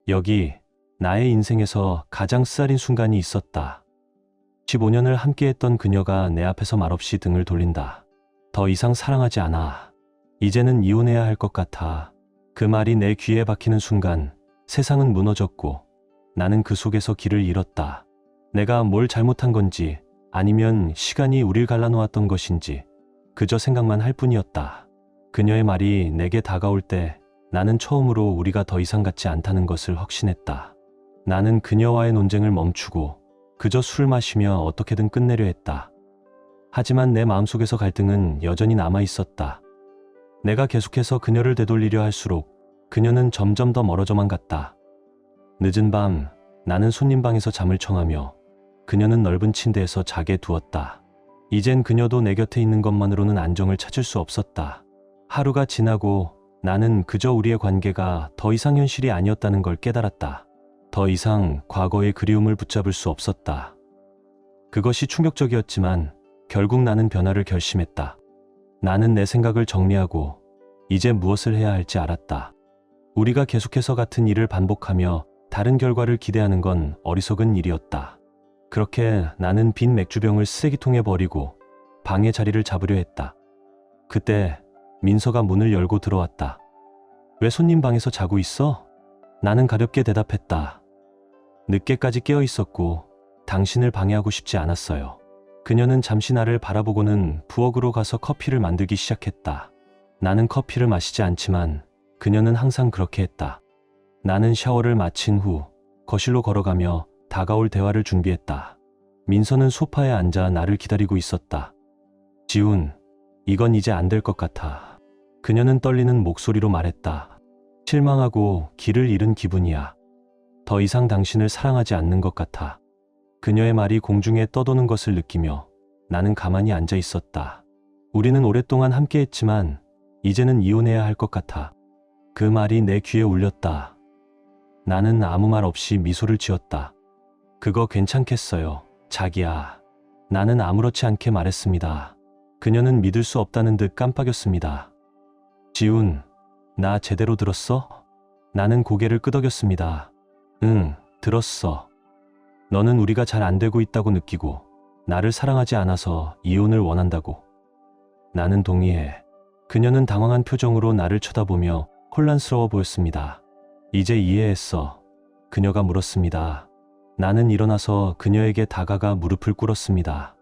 여기 나의 인생에서 가장 쓰라린 순간이 있었다. 15년을 함께했던 그녀가 내 앞에서 말없이 등을 돌린다. 더 이상 사랑하지 않아. 이제는 이혼해야 할 것 같아. 그 말이 내 귀에 박히는 순간 세상은 무너졌고 나는 그 속에서 길을 잃었다. 내가 뭘 잘못한 건지 아니면 시간이 우릴 갈라놓았던 것인지 그저 생각만 할 뿐이었다. 그녀의 말이 내게 다가올 때 나는 처음으로 우리가 더 이상 같지 않다는 것을 확신했다. 나는 그녀와의 논쟁을 멈추고 그저 술을 마시며 어떻게든 끝내려 했다. 하지만 내 마음속에서 갈등은 여전히 남아 있었다. 내가 계속해서 그녀를 되돌리려 할수록 그녀는 점점 더 멀어져만 갔다. 늦은 밤 나는 손님 방에서 잠을 청하며 그녀는 넓은 침대에서 자게 두었다. 이젠 그녀도 내 곁에 있는 것만으로는 안정을 찾을 수 없었다. 하루가 지나고 나는 그저 우리의 관계가 더 이상 현실이 아니었다는 걸 깨달았다. 더 이상 과거의 그리움을 붙잡을 수 없었다. 그것이 충격적이었지만 결국 나는 변화를 결심했다. 나는 내 생각을 정리하고 이제 무엇을 해야 할지 알았다. 우리가 계속해서 같은 일을 반복하며 다른 결과를 기대하는 건 어리석은 일이었다. 그렇게 나는 빈 맥주병을 쓰레기통에 버리고 방의 자리를 잡으려 했다. 그때 민서가 문을 열고 들어왔다. 왜 손님 방에서 자고 있어? 나는 가볍게 대답했다. 늦게까지 깨어 있었고 당신을 방해하고 싶지 않았어요. 그녀는 잠시 나를 바라보고는 부엌으로 가서 커피를 만들기 시작했다. 나는 커피를 마시지 않지만 그녀는 항상 그렇게 했다. 나는 샤워를 마친 후 거실로 걸어가며 다가올 대화를 준비했다. 민서는 소파에 앉아 나를 기다리고 있었다. 지훈, 이건 이제 안 될 것 같아. 그녀는 떨리는 목소리로 말했다. 실망하고 길을 잃은 기분이야. 더 이상 당신을 사랑하지 않는 것 같아. 그녀의 말이 공중에 떠도는 것을 느끼며 나는 가만히 앉아 있었다. 우리는 오랫동안 함께했지만 이제는 이혼해야 할 것 같아. 그 말이 내 귀에 울렸다. 나는 아무 말 없이 미소를 지었다. 그거 괜찮겠어요, 자기야. 나는 아무렇지 않게 말했습니다. 그녀는 믿을 수 없다는 듯 깜빡였습니다. 지훈, 나 제대로 들었어? 나는 고개를 끄덕였습니다. 응, 들었어. 너는 우리가 잘 안 되고 있다고 느끼고 나를 사랑하지 않아서 이혼을 원한다고. 나는 동의해. 그녀는 당황한 표정으로 나를 쳐다보며 혼란스러워 보였습니다. 이제 이해했어. 그녀가 물었습니다. 나는 일어나서 그녀에게 다가가 무릎을 꿇었습니다.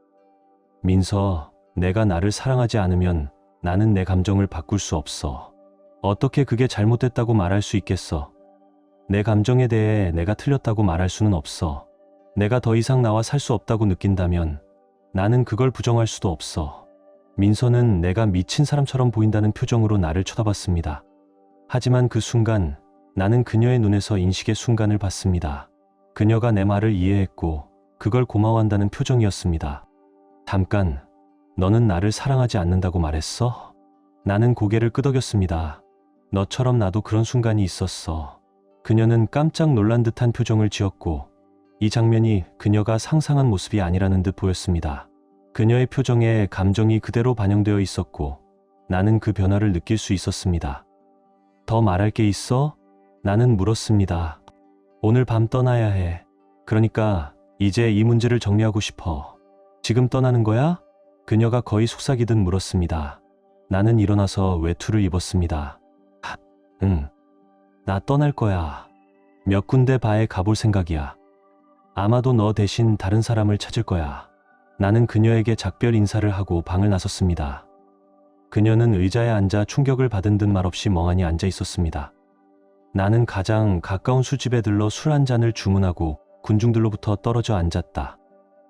민서, 내가 나를 사랑하지 않으면 나는 내 감정을 바꿀 수 없어. 어떻게 그게 잘못됐다고 말할 수 있겠어? 내 감정에 대해 내가 틀렸다고 말할 수는 없어. 내가 더 이상 나와 살 수 없다고 느낀다면 나는 그걸 부정할 수도 없어. 민서는 내가 미친 사람처럼 보인다는 표정으로 나를 쳐다봤습니다. 하지만 그 순간 나는 그녀의 눈에서 인식의 순간을 봤습니다. 그녀가 내 말을 이해했고 그걸 고마워한다는 표정이었습니다. 잠깐, 너는 나를 사랑하지 않는다고 말했어? 나는 고개를 끄덕였습니다. 너처럼 나도 그런 순간이 있었어. 그녀는 깜짝 놀란 듯한 표정을 지었고 이 장면이 그녀가 상상한 모습이 아니라는 듯 보였습니다. 그녀의 표정에 감정이 그대로 반영되어 있었고 나는 그 변화를 느낄 수 있었습니다. 더 말할 게 있어? 나는 물었습니다. 오늘 밤 떠나야 해. 그러니까 이제 이 문제를 정리하고 싶어. 지금 떠나는 거야? 그녀가 거의 속삭이듯 물었습니다. 나는 일어나서 외투를 입었습니다. 응. 나 떠날 거야. 몇 군데 바에 가볼 생각이야. 아마도 너 대신 다른 사람을 찾을 거야. 나는 그녀에게 작별 인사를 하고 방을 나섰습니다. 그녀는 의자에 앉아 충격을 받은 듯 말없이 멍하니 앉아 있었습니다. 나는 가장 가까운 술집에 들러 술 한 잔을 주문하고 군중들로부터 떨어져 앉았다.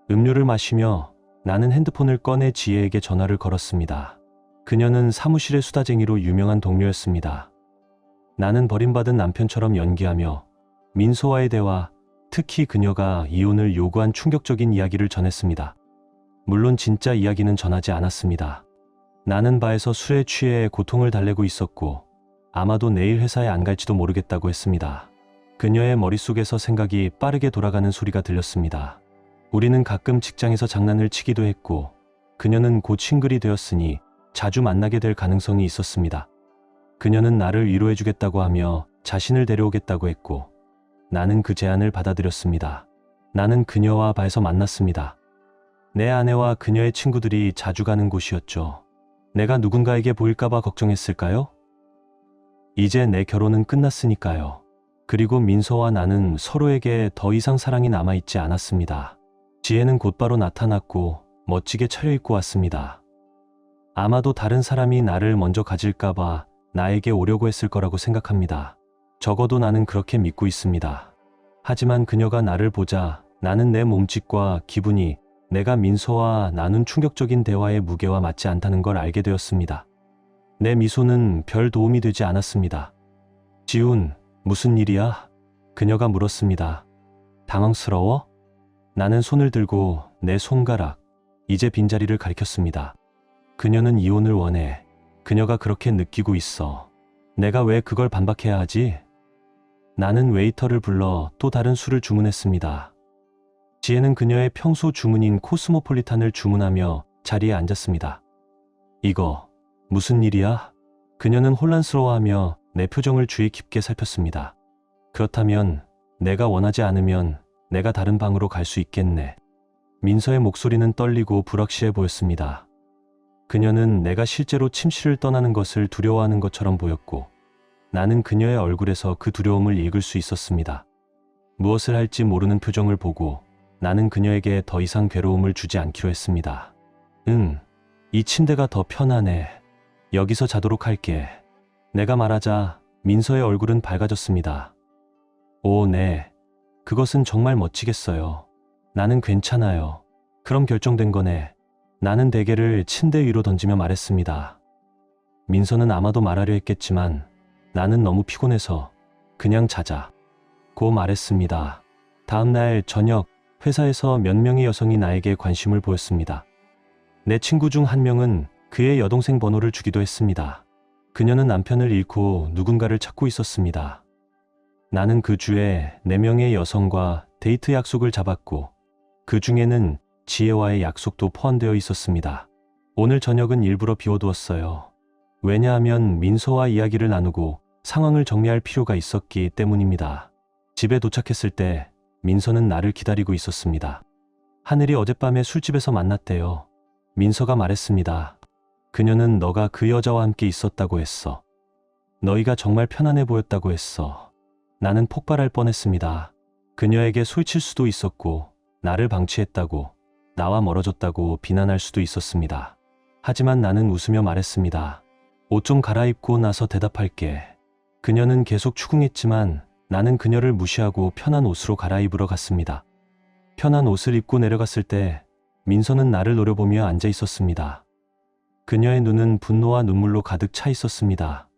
음료를 마시며 나는 핸드폰을 꺼내 지혜에게 전화를 걸었습니다. 그녀는 사무실의 수다쟁이로 유명한 동료였습니다. 나는 버림받은 남편처럼 연기하며 민소와의 대화, 특히 그녀가 이혼을 요구한 충격적인 이야기를 전했습니다. 물론 진짜 이야기는 전하지 않았습니다. 나는 바에서 술에 취해 고통을 달래고 있었고 아마도 내일 회사에 안 갈지도 모르겠다고 했습니다. 그녀의 머릿속에서 생각이 빠르게 돌아가는 소리가 들렸습니다. 우리는 가끔 직장에서 장난을 치기도 했고 그녀는 곧 싱글이 되었으니 자주 만나게 될 가능성이 있었습니다. 그녀는 나를 위로해주겠다고 하며 자신을 데려오겠다고 했고 나는 그 제안을 받아들였습니다. 나는 그녀와 바에서 만났습니다. 내 아내와 그녀의 친구들이 자주 가는 곳이었죠. 내가 누군가에게 보일까봐 걱정했을까요? 이제 내 결혼은 끝났으니까요. 그리고 민서와 나는 서로에게 더 이상 사랑이 남아있지 않았습니다. 지혜는 곧바로 나타났고 멋지게 차려입고 왔습니다. 아마도 다른 사람이 나를 먼저 가질까봐 나에게 오려고 했을 거라고 생각합니다. 적어도 나는 그렇게 믿고 있습니다. 하지만 그녀가 나를 보자 나는 내 몸짓과 기분이 내가 민서와 나눈 충격적인 대화의 무게와 맞지 않다는 걸 알게 되었습니다. 내 미소는 별 도움이 되지 않았습니다. 지훈, 무슨 일이야? 그녀가 물었습니다. 당황스러워? 나는 손을 들고 내 손가락, 이제 빈자리를 가리켰습니다. 그녀는 이혼을 원해. 그녀가 그렇게 느끼고 있어. 내가 왜 그걸 반박해야 하지? 나는 웨이터를 불러 또 다른 술을 주문했습니다. 지혜는 그녀의 평소 주문인 코스모폴리탄을 주문하며 자리에 앉았습니다. 이거 무슨 일이야? 그녀는 혼란스러워하며 내 표정을 주의 깊게 살폈습니다. 그렇다면 내가 원하지 않으면 내가 다른 방으로 갈 수 있겠네. 민서의 목소리는 떨리고 불확실해 보였습니다. 그녀는 내가 실제로 침실을 떠나는 것을 두려워하는 것처럼 보였고 나는 그녀의 얼굴에서 그 두려움을 읽을 수 있었습니다. 무엇을 할지 모르는 표정을 보고 나는 그녀에게 더 이상 괴로움을 주지 않기로 했습니다. 응, 이 침대가 더 편하네. 여기서 자도록 할게. 내가 말하자 민서의 얼굴은 밝아졌습니다. 오, 네. 그것은 정말 멋지겠어요. 나는 괜찮아요. 그럼 결정된 거네. 나는 베개를 침대 위로 던지며 말했습니다. 민서는 아마도 말하려 했겠지만 나는 너무 피곤해서 그냥 자자. 고 말했습니다. 다음 날 저녁 회사에서 몇 명의 여성이 나에게 관심을 보였습니다. 내 친구 중 한 명은 그의 여동생 번호를 주기도 했습니다. 그녀는 남편을 잃고 누군가를 찾고 있었습니다. 나는 그 주에 4명의 여성과 데이트 약속을 잡았고 그 중에는 지혜와의 약속도 포함되어 있었습니다. 오늘 저녁은 일부러 비워두었어요. 왜냐하면 민서와 이야기를 나누고 상황을 정리할 필요가 있었기 때문입니다. 집에 도착했을 때 민서는 나를 기다리고 있었습니다. 하늘이 어젯밤에 술집에서 만났대요. 민서가 말했습니다. 그녀는 너가 그 여자와 함께 있었다고 했어. 너희가 정말 편안해 보였다고 했어. 나는 폭발할 뻔했습니다. 그녀에게 소리칠 수도 있었고 나를 방치했다고, 나와 멀어졌다고 비난할 수도 있었습니다. 하지만 나는 웃으며 말했습니다. 옷 좀 갈아입고 나서 대답할게. 그녀는 계속 추궁했지만 나는 그녀를 무시하고 편한 옷으로 갈아입으러 갔습니다. 편한 옷을 입고 내려갔을 때 민서는 나를 노려보며 앉아 있었습니다. 그녀의 눈은 분노와 눈물로 가득 차 있었습니다.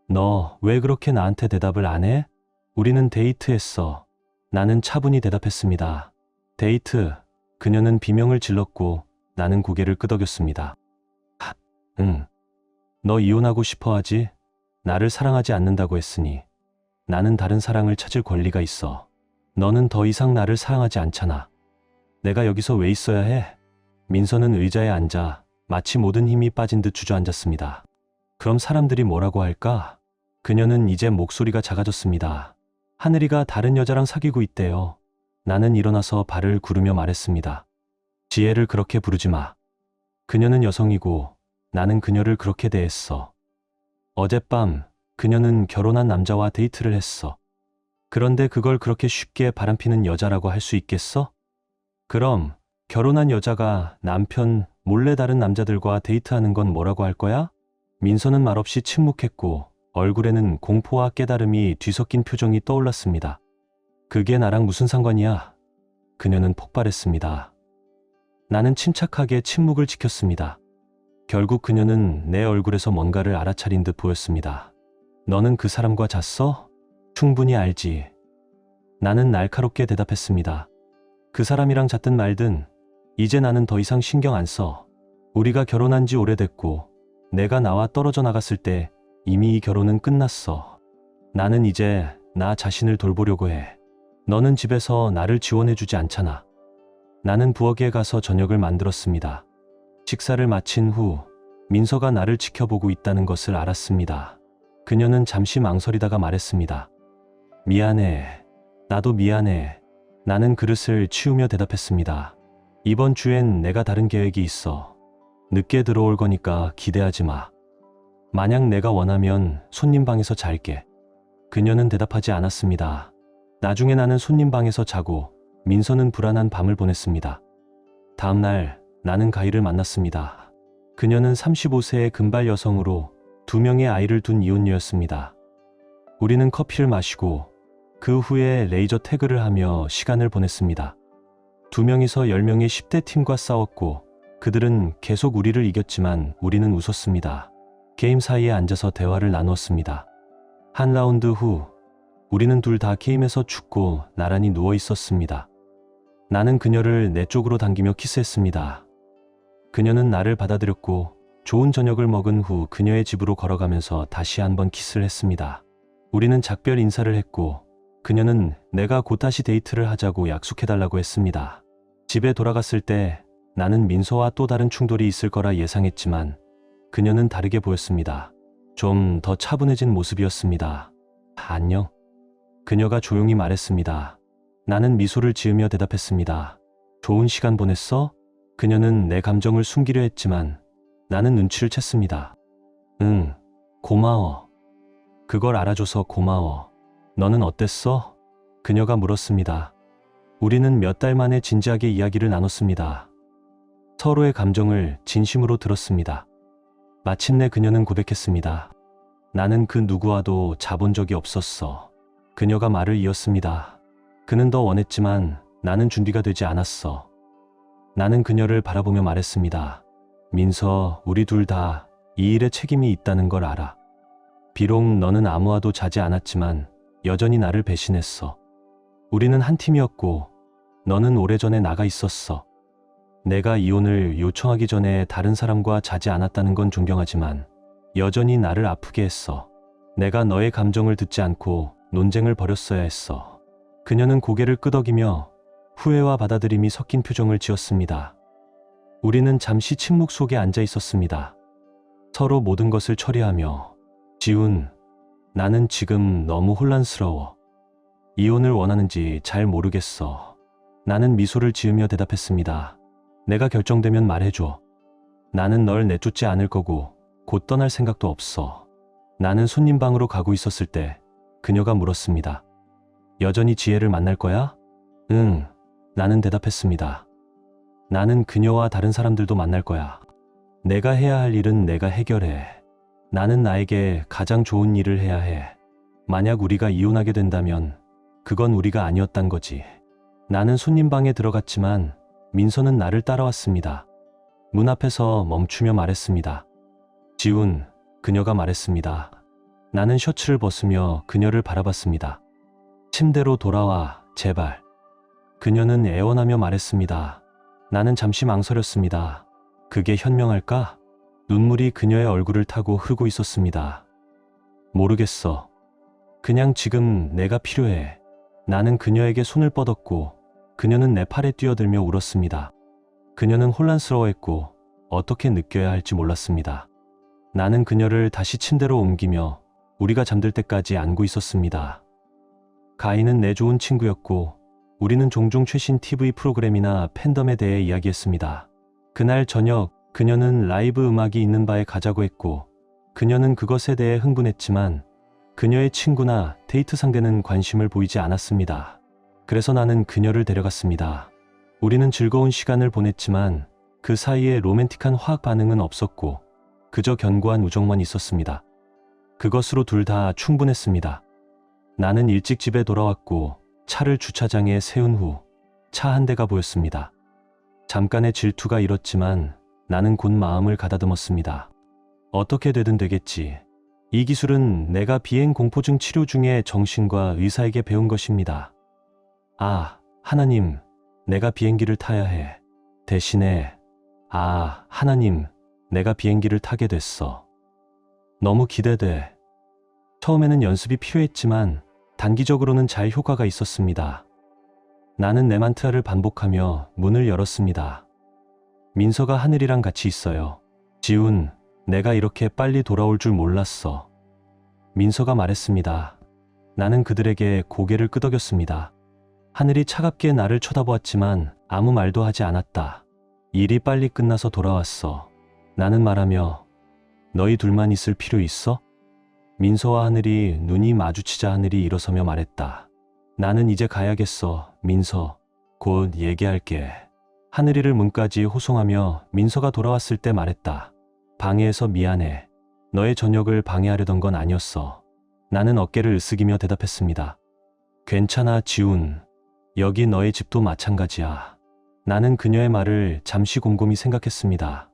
너 왜 그렇게 나한테 대답을 안 해? 우리는 데이트했어. 나는 차분히 대답했습니다. 데이트. 그녀는 비명을 질렀고 나는 고개를 끄덕였습니다. 응. 너 이혼하고 싶어 하지? 나를 사랑하지 않는다고 했으니 나는 다른 사랑을 찾을 권리가 있어. 너는 더 이상 나를 사랑하지 않잖아. 내가 여기서 왜 있어야 해? 민서는 의자에 앉아 마치 모든 힘이 빠진 듯 주저앉았습니다. 그럼 사람들이 뭐라고 할까? 그녀는 이제 목소리가 작아졌습니다. 하늘이가 다른 여자랑 사귀고 있대요. 나는 일어나서 발을 구르며 말했습니다. 지혜를 그렇게 부르지 마. 그녀는 여성이고 나는 그녀를 그렇게 대했어. 어젯밤 그녀는 결혼한 남자와 데이트를 했어. 그런데 그걸 그렇게 쉽게 바람피는 여자라고 할 수 있겠어? 그럼 결혼한 여자가 남편 몰래 다른 남자들과 데이트하는 건 뭐라고 할 거야? 민서는 말없이 침묵했고 얼굴에는 공포와 깨달음이 뒤섞인 표정이 떠올랐습니다. 그게 나랑 무슨 상관이야? 그녀는 폭발했습니다. 나는 침착하게 침묵을 지켰습니다. 결국 그녀는 내 얼굴에서 뭔가를 알아차린 듯 보였습니다. 너는 그 사람과 잤어? 충분히 알지. 나는 날카롭게 대답했습니다. 그 사람이랑 잤든 말든 이제 나는 더 이상 신경 안 써. 우리가 결혼한 지 오래됐고 내가 나와 떨어져 나갔을 때 이미 이 결혼은 끝났어. 나는 이제 나 자신을 돌보려고 해. 너는 집에서 나를 지원해주지 않잖아. 나는 부엌에 가서 저녁을 만들었습니다. 식사를 마친 후 민서가 나를 지켜보고 있다는 것을 알았습니다. 그녀는 잠시 망설이다가 말했습니다. 미안해. 나도 미안해. 나는 그릇을 치우며 대답했습니다. 이번 주엔 내가 다른 계획이 있어. 늦게 들어올 거니까 기대하지 마. 만약 내가 원하면 손님 방에서 잘게. 그녀는 대답하지 않았습니다. 나중에 나는 손님 방에서 자고 민서는 불안한 밤을 보냈습니다. 다음 날 나는 가희를 만났습니다. 그녀는 35세의 금발 여성으로 2명의 아이를 둔 이혼녀였습니다. 우리는 커피를 마시고 그 후에 레이저 태그를 하며 시간을 보냈습니다. 2명이서 10명의 10대 팀과 싸웠고 그들은 계속 우리를 이겼지만 우리는 웃었습니다. 게임 사이에 앉아서 대화를 나누었습니다. 한 라운드 후 우리는 둘 다 게임에서 죽고 나란히 누워 있었습니다. 나는 그녀를 내 쪽으로 당기며 키스했습니다. 그녀는 나를 받아들였고 좋은 저녁을 먹은 후 그녀의 집으로 걸어가면서 다시 한번 키스를 했습니다. 우리는 작별 인사를 했고 그녀는 내가 곧 다시 데이트를 하자고 약속해달라고 했습니다. 집에 돌아갔을 때 나는 민서와 또 다른 충돌이 있을 거라 예상했지만 그녀는 다르게 보였습니다. 좀 더 차분해진 모습이었습니다. 안녕. 그녀가 조용히 말했습니다. 나는 미소를 지으며 대답했습니다. 좋은 시간 보냈어? 그녀는 내 감정을 숨기려 했지만 나는 눈치를 챘습니다. 응, 고마워. 그걸 알아줘서 고마워. 너는 어땠어? 그녀가 물었습니다. 우리는 몇 달 만에 진지하게 이야기를 나눴습니다. 서로의 감정을 진심으로 들었습니다. 마침내 그녀는 고백했습니다. 나는 그 누구와도 자본 적이 없었어. 그녀가 말을 이었습니다. 그는 더 원했지만 나는 준비가 되지 않았어. 나는 그녀를 바라보며 말했습니다. 민서, 우리 둘 다 이 일에 책임이 있다는 걸 알아. 비록 너는 아무와도 자지 않았지만 여전히 나를 배신했어. 우리는 한 팀이었고 너는 오래전에 나가 있었어. 내가 이혼을 요청하기 전에 다른 사람과 자지 않았다는 건 존경하지만 여전히 나를 아프게 했어. 내가 너의 감정을 듣지 않고 논쟁을 벌였어야 했어. 그녀는 고개를 끄덕이며 후회와 받아들임이 섞인 표정을 지었습니다. 우리는 잠시 침묵 속에 앉아 있었습니다. 서로 모든 것을 처리하며 지훈, 나는 지금 너무 혼란스러워. 이혼을 원하는지 잘 모르겠어. 나는 미소를 지으며 대답했습니다. 내가 결정되면 말해줘. 나는 널 내쫓지 않을 거고 곧 떠날 생각도 없어. 나는 손님 방으로 가고 있었을 때 그녀가 물었습니다. 여전히 지혜를 만날 거야? 응, 나는 대답했습니다. 나는 그녀와 다른 사람들도 만날 거야. 내가 해야 할 일은 내가 해결해. 나는 나에게 가장 좋은 일을 해야 해. 만약 우리가 이혼하게 된다면 그건 우리가 아니었단 거지. 나는 손님 방에 들어갔지만 민서는 나를 따라왔습니다. 문 앞에서 멈추며 말했습니다. 지훈, 그녀가 말했습니다. 나는 셔츠를 벗으며 그녀를 바라봤습니다. 침대로 돌아와, 제발. 그녀는 애원하며 말했습니다. 나는 잠시 망설였습니다. 그게 현명할까? 눈물이 그녀의 얼굴을 타고 흐르고 있었습니다. 모르겠어. 그냥 지금 내가 필요해. 나는 그녀에게 손을 뻗었고 그녀는 내 팔에 뛰어들며 울었습니다. 그녀는 혼란스러워했고 어떻게 느껴야 할지 몰랐습니다. 나는 그녀를 다시 침대로 옮기며 우리가 잠들 때까지 안고 있었습니다. 가인은 내 좋은 친구였고 우리는 종종 최신 TV 프로그램이나 팬덤에 대해 이야기했습니다. 그날 저녁 그녀는 라이브 음악이 있는 바에 가자고 했고 그녀는 그것에 대해 흥분했지만 그녀의 친구나 데이트 상대는 관심을 보이지 않았습니다. 그래서 나는 그녀를 데려갔습니다. 우리는 즐거운 시간을 보냈지만 그 사이에 로맨틱한 화학 반응은 없었고 그저 견고한 우정만 있었습니다. 그것으로 둘 다 충분했습니다. 나는 일찍 집에 돌아왔고 차를 주차장에 세운 후 차 한 대가 보였습니다. 잠깐의 질투가 일었지만 나는 곧 마음을 가다듬었습니다. 어떻게 되든 되겠지. 이 기술은 내가 비행 공포증 치료 중에 정신과 의사에게 배운 것입니다. 아, 하나님, 내가 비행기를 타야 해. 대신에, 하나님, 내가 비행기를 타게 됐어. 너무 기대돼. 처음에는 연습이 필요했지만 단기적으로는 잘 효과가 있었습니다. 나는 내 만트라를 반복하며 문을 열었습니다. 민서가 하늘이랑 같이 있어요. 지훈, 내가 이렇게 빨리 돌아올 줄 몰랐어. 민서가 말했습니다. 나는 그들에게 고개를 끄덕였습니다. 하늘이 차갑게 나를 쳐다보았지만 아무 말도 하지 않았다. 일이 빨리 끝나서 돌아왔어. 나는 말하며 너희 둘만 있을 필요 있어? 민서와 하늘이 눈이 마주치자 하늘이 일어서며 말했다. 나는 이제 가야겠어. 민서, 곧 얘기할게. 하늘이를 문까지 호송하며 민서가 돌아왔을 때 말했다. 방해해서 미안해. 너의 저녁을 방해하려던 건 아니었어. 나는 어깨를 으쓱이며 대답했습니다. 괜찮아, 지훈. 여기 너의 집도 마찬가지야. 나는 그녀의 말을 잠시 곰곰이 생각했습니다.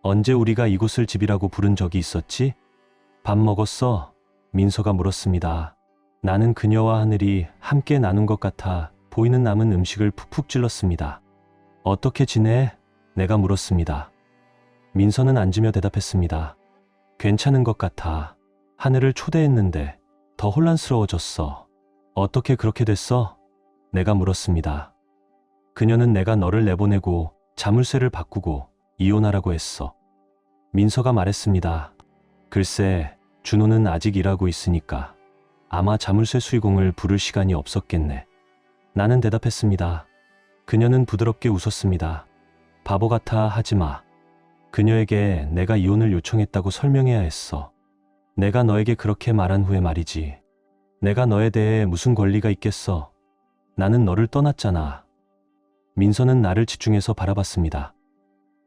언제 우리가 이곳을 집이라고 부른 적이 있었지? 밥 먹었어? 민서가 물었습니다. 나는 그녀와 하늘이 함께 나눈 것 같아 보이는 남은 음식을 푹푹 찔렀습니다. 어떻게 지내? 내가 물었습니다. 민서는 앉으며 대답했습니다. 괜찮은 것 같아. 하늘을 초대했는데 더 혼란스러워졌어. 어떻게 그렇게 됐어? 내가 물었습니다. 그녀는 내가 너를 내보내고 자물쇠를 바꾸고 이혼하라고 했어. 민서가 말했습니다. 글쎄, 준호는 아직 일하고 있으니까 아마 자물쇠 수리공을 부를 시간이 없었겠네. 나는 대답했습니다. 그녀는 부드럽게 웃었습니다. 바보 같아 하지 마. 그녀에게 내가 이혼을 요청했다고 설명해야 했어. 내가 너에게 그렇게 말한 후에 말이지. 내가 너에 대해 무슨 권리가 있겠어. 나는 너를 떠났잖아. 민서는 나를 집중해서 바라봤습니다.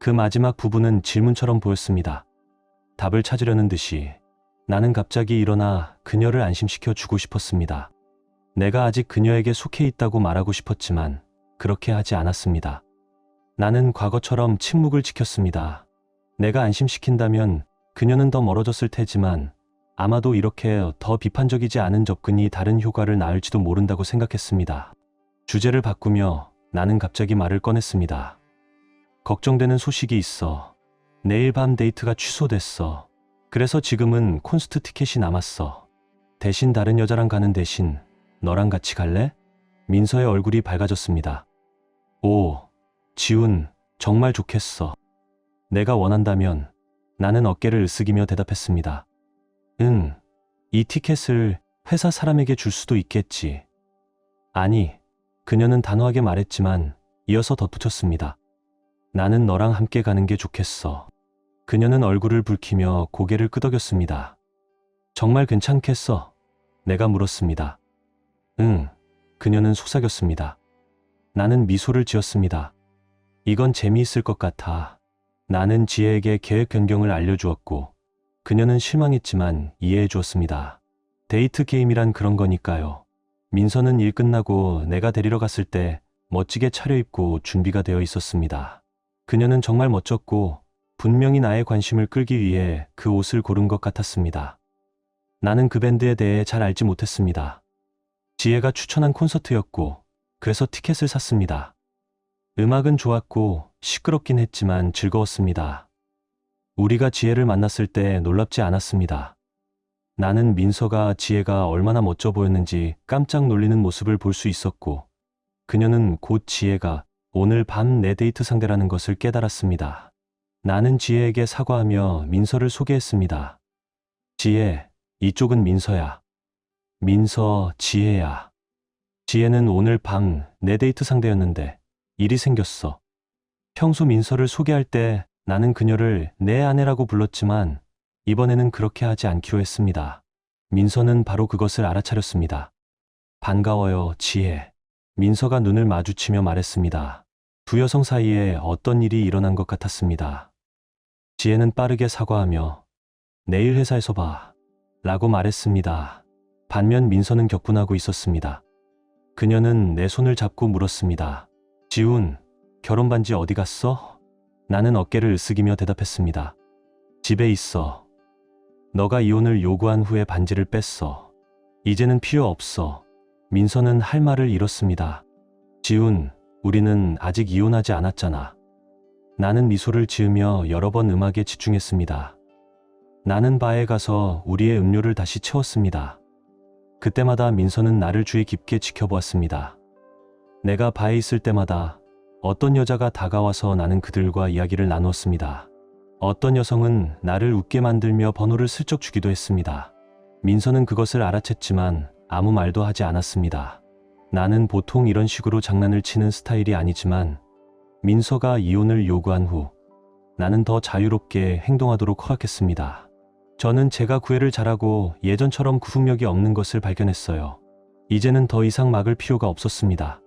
그 마지막 부분은 질문처럼 보였습니다. 답을 찾으려는 듯이 나는 갑자기 일어나 그녀를 안심시켜 주고 싶었습니다. 내가 아직 그녀에게 속해 있다고 말하고 싶었지만 그렇게 하지 않았습니다. 나는 과거처럼 침묵을 지켰습니다. 내가 안심시킨다면 그녀는 더 멀어졌을 테지만 아마도 이렇게 더 비판적이지 않은 접근이 다른 효과를 낳을지도 모른다고 생각했습니다. 주제를 바꾸며 나는 갑자기 말을 꺼냈습니다. 걱정되는 소식이 있어. 내일 밤 데이트가 취소됐어. 그래서 지금은 콘서트 티켓이 남았어. 대신 다른 여자랑 가는 대신 너랑 같이 갈래? 민서의 얼굴이 밝아졌습니다. 오, 지훈, 정말 좋겠어. 내가 원한다면 나는 어깨를 으쓱이며 대답했습니다. 응, 이 티켓을 회사 사람에게 줄 수도 있겠지. 아니, 그녀는 단호하게 말했지만 이어서 덧붙였습니다. 나는 너랑 함께 가는 게 좋겠어. 그녀는 얼굴을 붉히며 고개를 끄덕였습니다. 정말 괜찮겠어? 내가 물었습니다. 응, 그녀는 속삭였습니다. 나는 미소를 지었습니다. 이건 재미있을 것 같아. 나는 지혜에게 계획 변경을 알려주었고 그녀는 실망했지만 이해해 주었습니다. 데이트 게임이란 그런 거니까요. 민서는 일 끝나고 내가 데리러 갔을 때 멋지게 차려입고 준비가 되어 있었습니다. 그녀는 정말 멋졌고 분명히 나의 관심을 끌기 위해 그 옷을 고른 것 같았습니다. 나는 그 밴드에 대해 잘 알지 못했습니다. 지혜가 추천한 콘서트였고 그래서 티켓을 샀습니다. 음악은 좋았고 시끄럽긴 했지만 즐거웠습니다. 우리가 지혜를 만났을 때 놀랍지 않았습니다. 나는 민서가 지혜가 얼마나 멋져 보였는지 깜짝 놀리는 모습을 볼 수 있었고 그녀는 곧 지혜가 오늘 밤 내 데이트 상대라는 것을 깨달았습니다. 나는 지혜에게 사과하며 민서를 소개했습니다. 지혜, 이쪽은 민서야. 민서, 지혜야. 지혜는 오늘 밤 내 데이트 상대였는데 일이 생겼어. 평소 민서를 소개할 때 나는 그녀를 내 아내라고 불렀지만 이번에는 그렇게 하지 않기로 했습니다. 민서는 바로 그것을 알아차렸습니다. 반가워요, 지혜. 민서가 눈을 마주치며 말했습니다. 두 여성 사이에 어떤 일이 일어난 것 같았습니다. 지혜는 빠르게 사과하며 내일 회사에서 봐 라고 말했습니다. 반면 민서는 격분하고 있었습니다. 그녀는 내 손을 잡고 물었습니다. 지훈, 결혼 반지 어디 갔어? 나는 어깨를 으쓱이며 대답했습니다. 집에 있어. 너가 이혼을 요구한 후에 반지를 뺐어. 이제는 필요 없어. 민서는 할 말을 잃었습니다. 지훈, 우리는 아직 이혼하지 않았잖아. 나는 미소를 지으며 여러 번 음악에 집중했습니다. 나는 바에 가서 우리의 음료를 다시 채웠습니다. 그때마다 민서는 나를 주의 깊게 지켜보았습니다. 내가 바에 있을 때마다 어떤 여자가 다가와서 나는 그들과 이야기를 나누었습니다. 어떤 여성은 나를 웃게 만들며 번호를 슬쩍 주기도 했습니다. 민서는 그것을 알아챘지만 아무 말도 하지 않았습니다. 나는 보통 이런 식으로 장난을 치는 스타일이 아니지만 민서가 이혼을 요구한 후 나는 더 자유롭게 행동하도록 허락했습니다. 저는 제가 구애를 잘하고 예전처럼 구속력이 없는 것을 발견했어요. 이제는 더 이상 막을 필요가 없었습니다.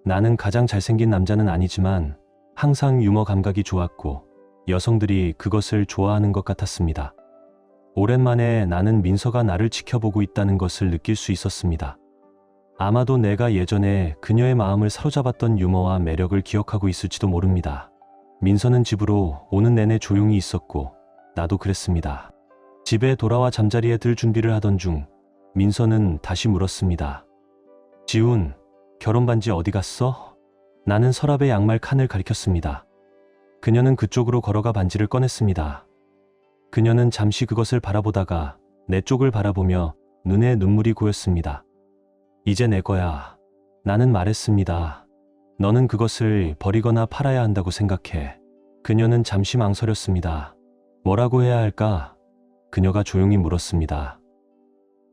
나는 가장 잘생긴 남자는 아니지만 항상 유머 감각이 좋았고 여성들이 그것을 좋아하는 것 같았습니다. 오랜만에 나는 민서가 나를 지켜보고 있다는 것을 느낄 수 있었습니다. 아마도 내가 예전에 그녀의 마음을 사로잡았던 유머와 매력을 기억하고 있을지도 모릅니다. 민서는 집으로 오는 내내 조용히 있었고 나도 그랬습니다. 집에 돌아와 잠자리에 들 준비를 하던 중 민서는 다시 물었습니다. 지훈, 결혼 반지 어디 갔어? 나는 서랍의 양말 칸을 가리켰습니다. 그녀는 그쪽으로 걸어가 반지를 꺼냈습니다. 그녀는 잠시 그것을 바라보다가 내 쪽을 바라보며 눈에 눈물이 고였습니다. 이제 내 거야. 나는 말했습니다. 너는 그것을 버리거나 팔아야 한다고 생각해. 그녀는 잠시 망설였습니다. 뭐라고 해야 할까? 그녀가 조용히 물었습니다.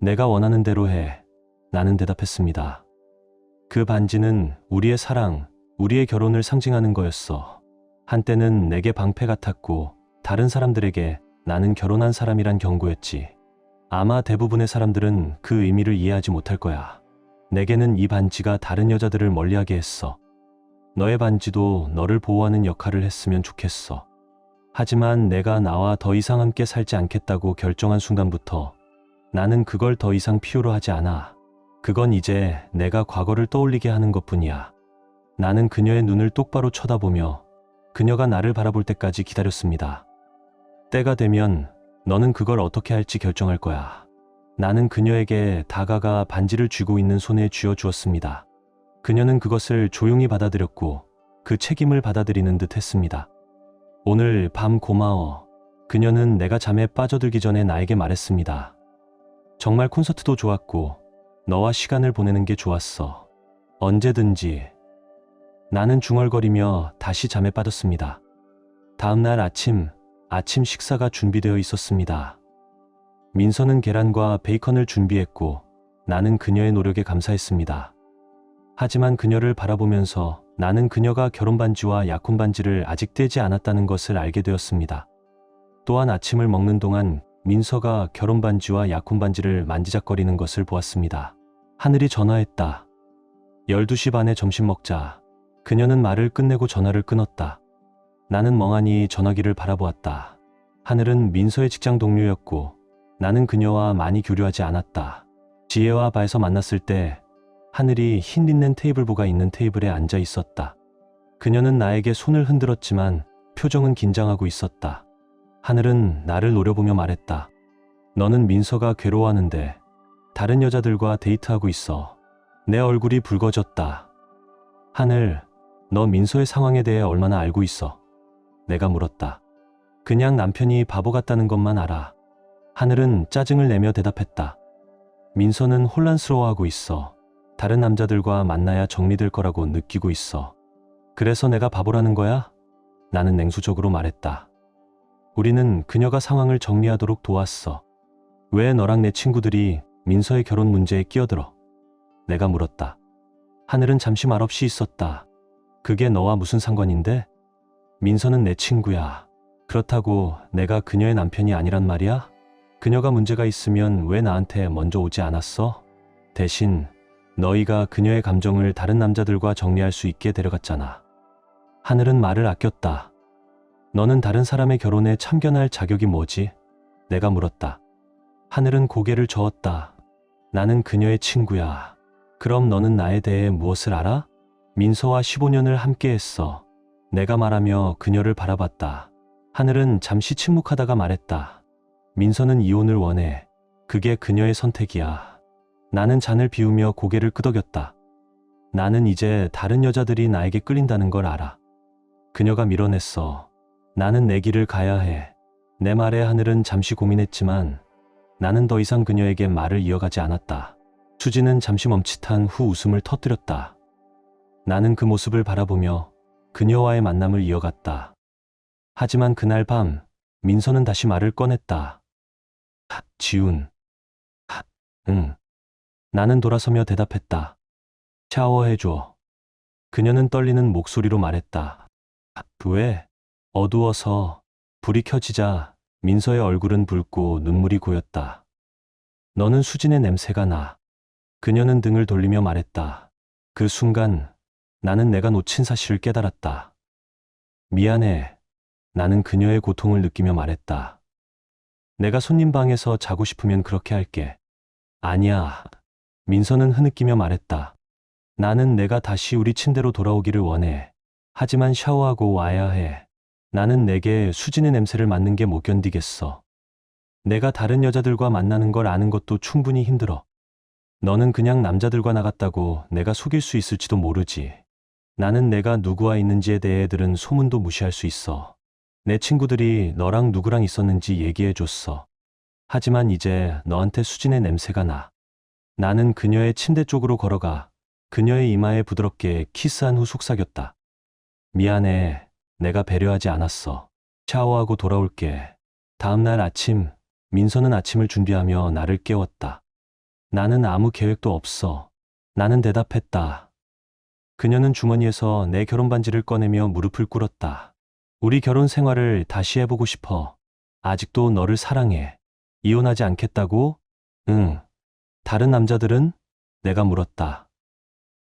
내가 원하는 대로 해. 나는 대답했습니다. 그 반지는 우리의 사랑, 우리의 결혼을 상징하는 거였어. 한때는 내게 방패 같았고 다른 사람들에게 나는 결혼한 사람이란 경고였지. 아마 대부분의 사람들은 그 의미를 이해하지 못할 거야. 내게는 이 반지가 다른 여자들을 멀리하게 했어. 너의 반지도 너를 보호하는 역할을 했으면 좋겠어. 하지만 내가 나와 더 이상 함께 살지 않겠다고 결정한 순간부터 나는 그걸 더 이상 필요로 하지 않아. 그건 이제 내가 과거를 떠올리게 하는 것뿐이야. 나는 그녀의 눈을 똑바로 쳐다보며 그녀가 나를 바라볼 때까지 기다렸습니다. 때가 되면 너는 그걸 어떻게 할지 결정할 거야. 나는 그녀에게 다가가 반지를 쥐고 있는 손에 쥐어주었습니다. 그녀는 그것을 조용히 받아들였고 그 책임을 받아들이는 듯 했습니다. 오늘 밤 고마워. 그녀는 내가 잠에 빠져들기 전에 나에게 말했습니다. 정말 콘서트도 좋았고 너와 시간을 보내는 게 좋았어. 언제든지. 나는 중얼거리며 다시 잠에 빠졌습니다. 다음 날 아침 식사가 준비되어 있었습니다. 민서는 계란과 베이컨을 준비했고 나는 그녀의 노력에 감사했습니다. 하지만 그녀를 바라보면서 나는 그녀가 결혼 반지와 약혼 반지를 아직 떼지 않았다는 것을 알게 되었습니다. 또한 아침을 먹는 동안 민서가 결혼 반지와 약혼 반지를 만지작거리는 것을 보았습니다. 하늘이 전화했다. 12시 반에 점심 먹자. 그녀는 말을 끝내고 전화를 끊었다. 나는 멍하니 전화기를 바라보았다. 하늘은 민서의 직장 동료였고 나는 그녀와 많이 교류하지 않았다. 지혜와 바에서 만났을 때 하늘이 흰 린넨 테이블보가 있는 테이블에 앉아 있었다. 그녀는 나에게 손을 흔들었지만 표정은 긴장하고 있었다. 하늘은 나를 노려보며 말했다. 너는 민서가 괴로워하는데 다른 여자들과 데이트하고 있어. 내 얼굴이 붉어졌다. 하늘, 너 민서의 상황에 대해 얼마나 알고 있어? 내가 물었다. 그냥 남편이 바보 같다는 것만 알아. 하늘은 짜증을 내며 대답했다. 민서는 혼란스러워하고 있어. 다른 남자들과 만나야 정리될 거라고 느끼고 있어. 그래서 내가 바보라는 거야? 나는 냉소적으로 말했다. 우리는 그녀가 상황을 정리하도록 도왔어. 왜 너랑 내 친구들이 민서의 결혼 문제에 끼어들어? 내가 물었다. 하늘은 잠시 말없이 있었다. 그게 너와 무슨 상관인데? 민서는 내 친구야. 그렇다고 내가 그녀의 남편이 아니란 말이야? 그녀가 문제가 있으면 왜 나한테 먼저 오지 않았어? 대신 너희가 그녀의 감정을 다른 남자들과 정리할 수 있게 데려갔잖아. 하늘은 말을 아꼈다. 너는 다른 사람의 결혼에 참견할 자격이 뭐지? 내가 물었다. 하늘은 고개를 저었다. 나는 그녀의 친구야. 그럼 너는 나에 대해 무엇을 알아? 민서와 15년을 함께했어. 내가 말하며 그녀를 바라봤다. 하늘은 잠시 침묵하다가 말했다. 민서는 이혼을 원해. 그게 그녀의 선택이야. 나는 잔을 비우며 고개를 끄덕였다. 나는 이제 다른 여자들이 나에게 끌린다는 걸 알아. 그녀가 밀어냈어. 나는 내 길을 가야 해. 내 말에 하늘은 잠시 고민했지만 나는 더 이상 그녀에게 말을 이어가지 않았다. 수지는 잠시 멈칫한 후 웃음을 터뜨렸다. 나는 그 모습을 바라보며 그녀와의 만남을 이어갔다. 하지만 그날 밤 민서는 다시 말을 꺼냈다. 지훈. 응. 나는 돌아서며 대답했다. 샤워해줘. 그녀는 떨리는 목소리로 말했다. 왜? 어두워서. 불이 켜지자 민서의 얼굴은 붉고 눈물이 고였다. 너는 수진의 냄새가 나. 그녀는 등을 돌리며 말했다. 그 순간 나는 내가 놓친 사실을 깨달았다. 미안해. 나는 그녀의 고통을 느끼며 말했다. 내가 손님 방에서 자고 싶으면 그렇게 할게. 아니야. 민서는 흐느끼며 말했다. 나는 내가 다시 우리 침대로 돌아오기를 원해. 하지만 샤워하고 와야 해. 나는 내게 수진의 냄새를 맡는 게 못 견디겠어. 내가 다른 여자들과 만나는 걸 아는 것도 충분히 힘들어. 너는 그냥 남자들과 나갔다고 내가 속일 수 있을지도 모르지. 나는 내가 누구와 있는지에 대해 들은 소문도 무시할 수 있어. 내 친구들이 너랑 누구랑 있었는지 얘기해줬어. 하지만 이제 너한테 수진의 냄새가 나. 나는 그녀의 침대 쪽으로 걸어가 그녀의 이마에 부드럽게 키스한 후 속삭였다. 미안해. 내가 배려하지 않았어. 샤워하고 돌아올게. 다음 날 아침, 민서는 아침을 준비하며 나를 깨웠다. 나는 아무 계획도 없어. 나는 대답했다. 그녀는 주머니에서 내 결혼 반지를 꺼내며 무릎을 꿇었다. 우리 결혼 생활을 다시 해보고 싶어. 아직도 너를 사랑해. 이혼하지 않겠다고? 응. 다른 남자들은? 내가 물었다.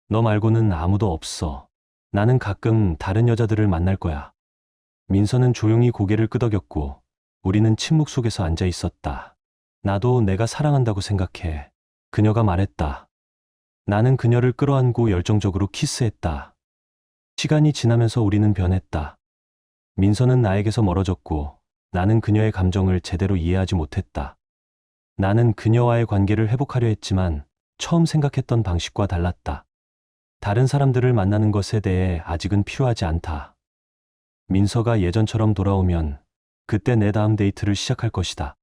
너 말고는 아무도 없어. 나는 가끔 다른 여자들을 만날 거야. 민서는 조용히 고개를 끄덕였고 우리는 침묵 속에서 앉아 있었다. 나도 내가 사랑한다고 생각해. 그녀가 말했다. 나는 그녀를 끌어안고 열정적으로 키스했다. 시간이 지나면서 우리는 변했다. 민서는 나에게서 멀어졌고 나는 그녀의 감정을 제대로 이해하지 못했다. 나는 그녀와의 관계를 회복하려 했지만 처음 생각했던 방식과 달랐다. 다른 사람들을 만나는 것에 대해 아직은 필요하지 않다. 민서가 예전처럼 돌아오면 그때 내 다음 데이트를 시작할 것이다.